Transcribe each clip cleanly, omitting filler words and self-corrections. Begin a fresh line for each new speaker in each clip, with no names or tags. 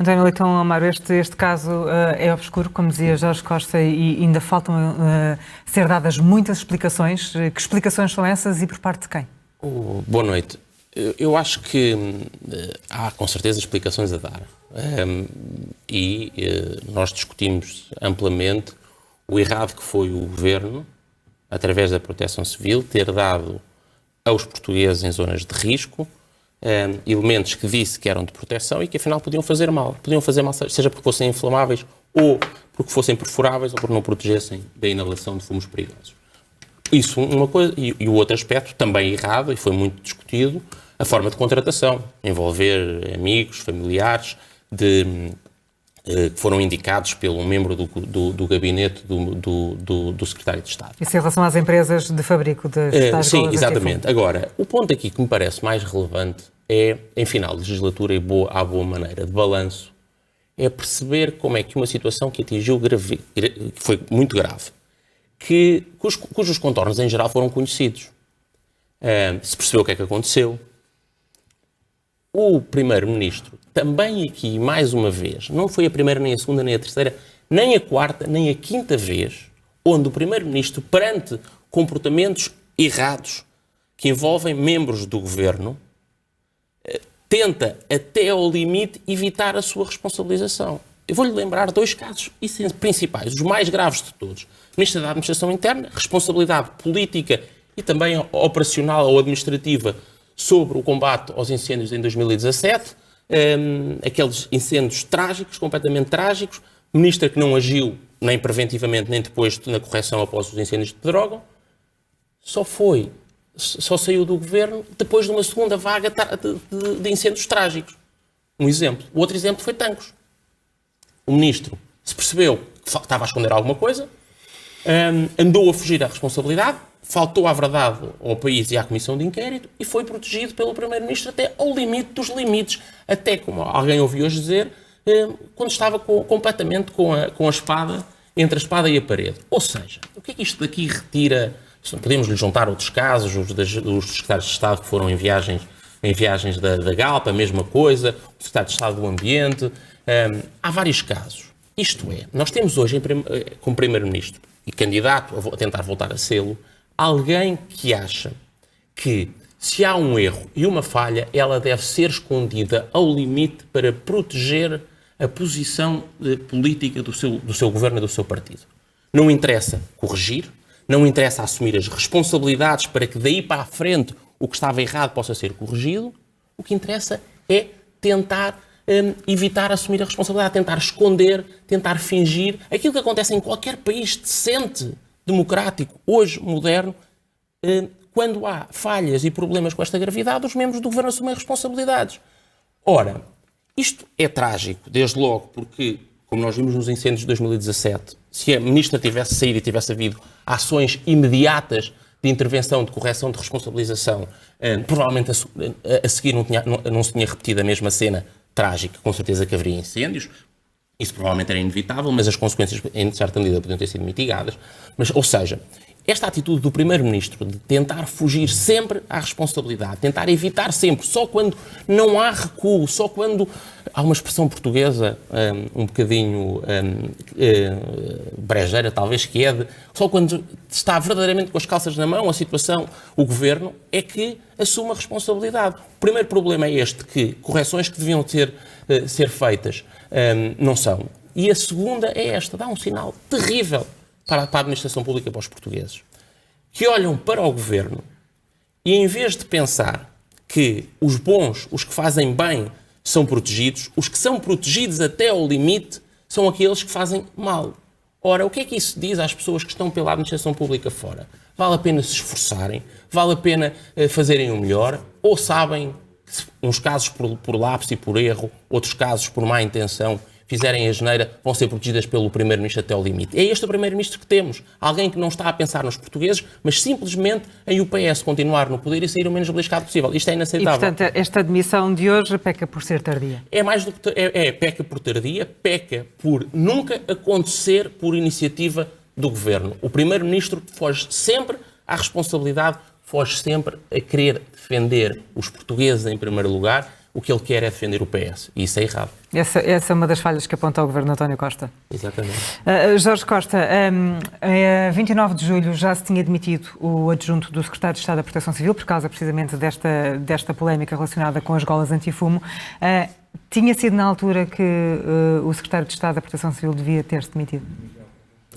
António Leitão Amaro, este caso é obscuro, como dizia Jorge Costa, e ainda faltam ser dadas muitas explicações. Que explicações são essas e por parte de quem?
Boa noite. Eu acho que há com certeza explicações a dar. Nós discutimos amplamente o errado que foi o Governo, através da Proteção Civil, ter dado aos portugueses em zonas de risco elementos que disse que eram de proteção e que afinal podiam fazer mal. Podiam fazer mal, seja porque fossem inflamáveis ou porque fossem perfuráveis ou porque não protegessem da inalação de fumos perigosos. Isso uma coisa. E o outro aspecto, também errado, e foi muito discutido, a forma de contratação. Envolver amigos, familiares, que foram indicados pelo membro do gabinete do Secretário de Estado.
Isso em relação às empresas de fabrico de
sim, exatamente. Agora, o ponto aqui que me parece mais relevante é, em final de legislatura e à boa maneira de balanço, é perceber como é que uma situação que atingiu que foi muito grave, cujos contornos em geral foram conhecidos. Se percebeu o que é que aconteceu. O Primeiro-Ministro, também aqui, mais uma vez, não foi a primeira, nem a segunda, nem a terceira, nem a quarta, nem a quinta vez, onde o Primeiro-Ministro, perante comportamentos errados que envolvem membros do Governo, tenta, até ao limite, evitar a sua responsabilização. Eu vou-lhe lembrar dois casos principais, os mais graves de todos. Ministro da Administração Interna, responsabilidade política e também operacional ou administrativa sobre o combate aos incêndios em 2017, aqueles incêndios trágicos, completamente trágicos, ministra que não agiu nem preventivamente nem depois na correção após os incêndios de Pedrógão, só saiu do governo depois de uma segunda vaga de incêndios trágicos. Um exemplo. O outro exemplo foi Tancos. O ministro se percebeu que estava a esconder alguma coisa, andou a fugir à responsabilidade, faltou à verdade ao país e à Comissão de Inquérito e foi protegido pelo Primeiro-Ministro até ao limite dos limites, até, como alguém ouviu hoje dizer, quando estava completamente com a espada, entre a espada e a parede. Ou seja, o que é que isto daqui retira? Podemos lhe juntar outros casos, os secretários de Estado que foram em viagens da Galp, a mesma coisa, o secretário de Estado do Ambiente. Há vários casos. Isto é, nós temos hoje como Primeiro-Ministro e candidato a tentar voltar a sê-lo, alguém que acha que se há um erro e uma falha, ela deve ser escondida ao limite para proteger a posição política do seu governo e do seu partido. Não interessa corrigir, não interessa assumir as responsabilidades para que daí para a frente o que estava errado possa ser corrigido. O que interessa é tentar evitar assumir a responsabilidade, tentar esconder, tentar fingir. Aquilo que acontece em qualquer país decente, democrático, hoje moderno, quando há falhas e problemas com esta gravidade, os membros do governo assumem responsabilidades. Ora, isto é trágico, desde logo, porque, como nós vimos nos incêndios de 2017, se a ministra tivesse saído e tivesse havido ações imediatas de intervenção, de correção, de responsabilização, provavelmente a seguir não se tinha repetido a mesma cena trágica, com certeza que haveria incêndios. Isso provavelmente era inevitável, mas as consequências, em certa medida, podiam ter sido mitigadas. Ou seja, esta atitude do Primeiro-Ministro de tentar fugir sempre à responsabilidade, tentar evitar sempre, só quando não há recuo, só quando há uma expressão portuguesa um bocadinho brejeira, talvez, que é só quando está verdadeiramente com as calças na mão a situação, o Governo, é que assume a responsabilidade. O primeiro problema é este, que correções que deviam ser feitas não são. E a segunda é esta, dá um sinal terrível para a administração pública, para os portugueses, que olham para o Governo e, em vez de pensar que os bons, os que fazem bem, são protegidos, os que são protegidos até ao limite são aqueles que fazem mal. Ora, o que é que isso diz às pessoas que estão pela administração pública fora? Vale a pena se esforçarem? Vale a pena fazerem o melhor? Ou sabem que, uns casos por lapso e por erro, outros casos por má intenção, fizerem a asneira, vão ser protegidas pelo Primeiro-Ministro até ao limite? É este o Primeiro-Ministro que temos. Alguém que não está a pensar nos portugueses, mas simplesmente em o PS continuar no poder e sair o menos beliscado possível. Isto é inaceitável.
E, portanto, esta admissão de hoje peca por ser tardia.
É mais do que... peca por tardia, peca por nunca acontecer por iniciativa do Governo. O Primeiro-Ministro foge sempre à responsabilidade, foge sempre a querer defender os portugueses em primeiro lugar, o que ele quer é defender o PS. E isso é errado.
Essa é uma das falhas que aponta o governo de António Costa.
Exatamente.
Jorge Costa, a 29 de julho já se tinha demitido o adjunto do secretário de Estado da Proteção Civil por causa precisamente desta polémica relacionada com as golas antifumo. Tinha sido na altura que o secretário de Estado da Proteção Civil devia ter-se demitido?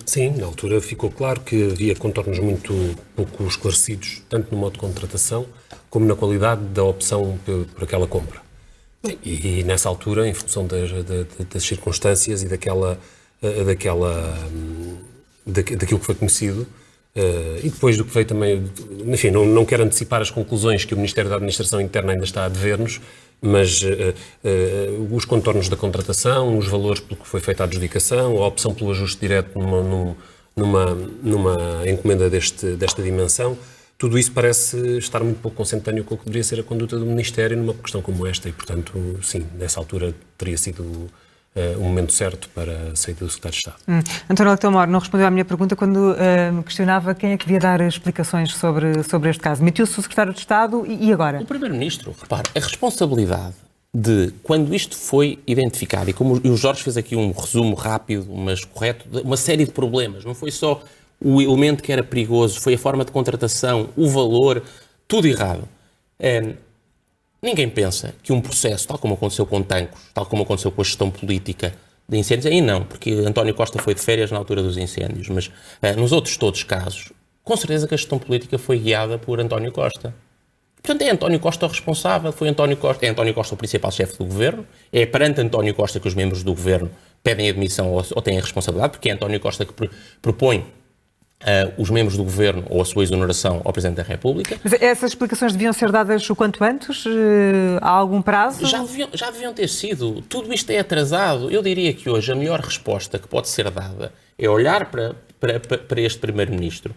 Sim, na altura ficou claro que havia contornos muito pouco esclarecidos, tanto no modo de contratação como na qualidade da opção por aquela compra. E nessa altura, em função das circunstâncias e daquilo que foi conhecido, e depois do que veio também, enfim, não quero antecipar as conclusões que o Ministério da Administração Interna ainda está a dever-nos, mas os contornos da contratação, os valores pelo que foi feita a adjudicação, a opção pelo ajuste direto numa encomenda desta dimensão, tudo isso parece estar muito pouco consentâneo com o que deveria ser a conduta do Ministério numa questão como esta e, portanto, sim, nessa altura teria sido o momento certo para a saída do Secretário de Estado.
António Leitão Moro não respondeu à minha pergunta quando me questionava quem é que devia dar explicações sobre este caso. Demitiu-se o Secretário de Estado e agora?
O Primeiro-Ministro, repare, a responsabilidade de, quando isto foi identificado, e como o Jorge fez aqui um resumo rápido, mas correto, de uma série de problemas, não foi só o elemento que era perigoso, foi a forma de contratação, o valor, tudo errado. Ninguém pensa que um processo, tal como aconteceu com Tancos, tal como aconteceu com a gestão política de incêndios, aí não, porque António Costa foi de férias na altura dos incêndios, mas nos outros todos os casos, com certeza que a gestão política foi guiada por António Costa. Portanto, é António Costa o responsável, é António Costa o principal chefe do governo, é perante António Costa que os membros do governo pedem admissão ou têm a responsabilidade, porque é António Costa que propõe os membros do governo ou a sua exoneração ao Presidente da República.
Mas essas explicações deviam ser dadas o quanto antes? Há algum prazo?
Já deviam ter sido. Tudo isto é atrasado. Eu diria que hoje a melhor resposta que pode ser dada é olhar para este Primeiro-Ministro,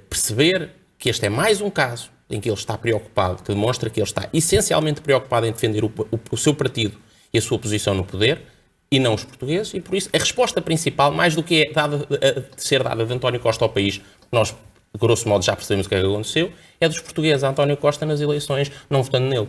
perceber que este é mais um caso em que ele está preocupado, que demonstra que ele está essencialmente preocupado em defender o seu partido e a sua posição no poder, e não os portugueses, e por isso a resposta principal, mais do que ser dada de António Costa ao país, nós, grosso modo, já percebemos o que é que aconteceu, é dos portugueses a António Costa nas eleições, não votando nele.